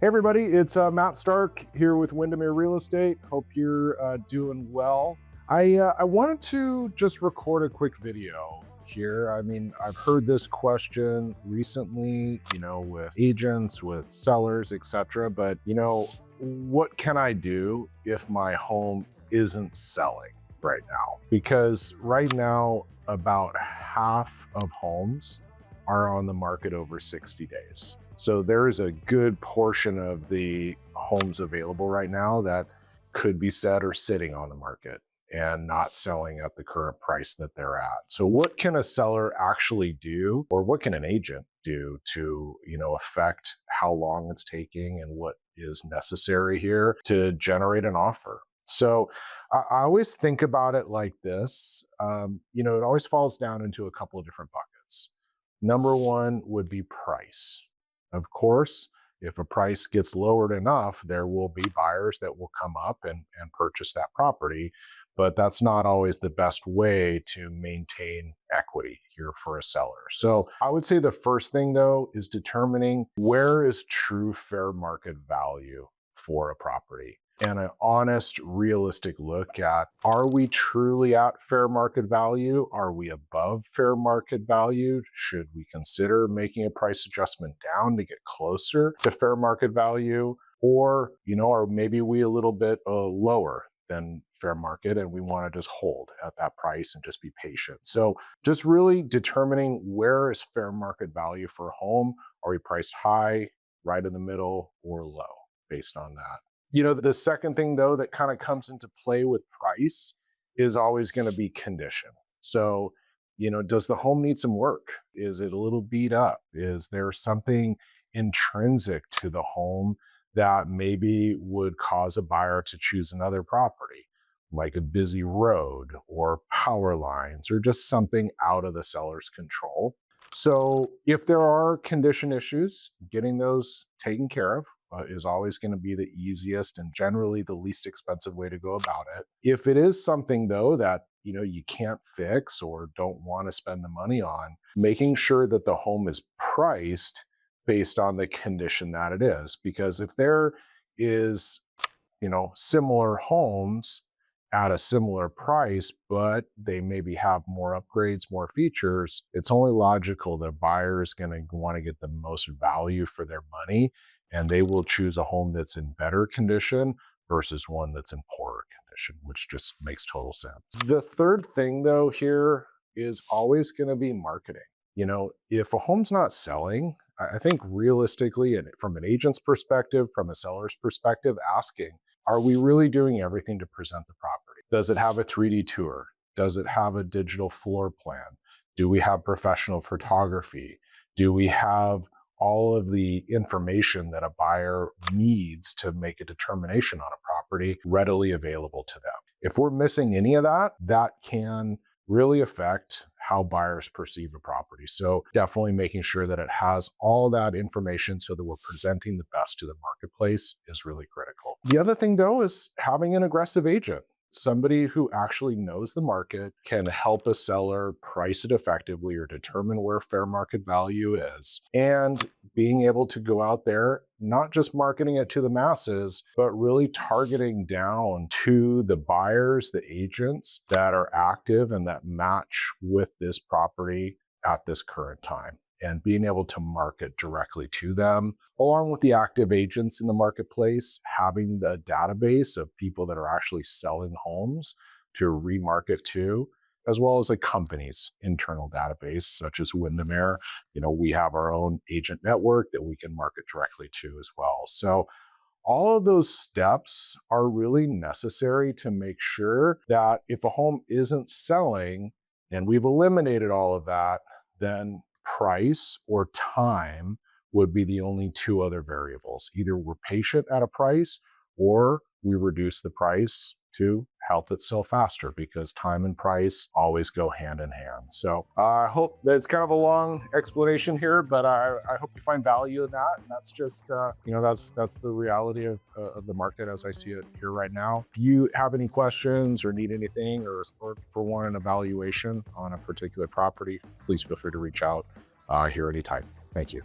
Hey everybody, it's Matt Stark here with Windermere Real Estate. Hope you're doing well. I wanted to just record a quick video here. I mean, I've heard this question recently, with agents, with sellers, etc. But, what can I do if my home isn't selling right now? Because right now, about half of homes are on the market over 60 days. So there is a good portion of the homes available right now that could be set or sitting on the market and not selling at the current price that they're at. So what can a seller actually do, or what can an agent do to, affect how long it's taking and what is necessary here to generate an offer? So I always think about it like this. It always falls down into a couple of different buckets. Number one would be price. Of course, if a price gets lowered enough, there will be buyers that will come up and purchase that property. But that's not always the best way to maintain equity here for a seller. So I would say the first thing, though, is determining where is true fair market value for a property. And an honest, realistic look at, are we truly at fair market value? Are we above fair market value? Should we consider making a price adjustment down to get closer to fair market value? Or, are maybe we a little bit lower than fair market and we want to just hold at that price and just be patient? So just really determining where is fair market value for a home. Are we priced high, right in the middle, or low based on that? The second thing, though, that kind of comes into play with price is always going to be condition. So, does the home need some work? Is it a little beat up? Is there something intrinsic to the home that maybe would cause a buyer to choose another property, like a busy road or power lines or just something out of the seller's control? So if there are condition issues, getting those taken care of is always going to be the easiest and generally the least expensive way to go about it. If it is something, though, that you can't fix or don't want to spend the money on, making sure that the home is priced based on the condition that it is. Because if there is, similar homes at a similar price, but they maybe have more upgrades, more features, it's only logical that a buyer is going to want to get the most value for their money, and they will choose a home that's in better condition versus one that's in poorer condition, which just makes total sense. The third thing, though, here is always going to be marketing. If a home's not selling, I think realistically, and from an agent's perspective, from a seller's perspective, asking, are we really doing everything to present the property? Does it have a 3D tour? Does it have a digital floor plan? Do we have professional photography? Do we have all of the information that a buyer needs to make a determination on a property readily available to them? If we're missing any of that, that can really affect how buyers perceive a property. So definitely making sure that it has all that information so that we're presenting the best to the marketplace is really critical. The other thing, though, is having an aggressive agent. Somebody who actually knows the market, can help a seller price it effectively or determine where fair market value is, and being able to go out there, not just marketing it to the masses, but really targeting down to the buyers, the agents that are active and that match with this property at this current time, and being able to market directly to them, along with the active agents in the marketplace, having the database of people that are actually selling homes to remarket to, as well as a company's internal database, such as Windermere. We have our own agent network that we can market directly to as well. So all of those steps are really necessary to make sure that if a home isn't selling and we've eliminated all of that, then price or time would be the only two other variables. Either we're patient at a price or we reduce the price to help it sell faster, because time and price always go hand in hand. So I hope that's kind of a long explanation here, but I hope you find value in that. And that's just, that's the reality of the market as I see it here right now. If you have any questions or need anything or for one, an evaluation on a particular property, please feel free to reach out here anytime. Thank you.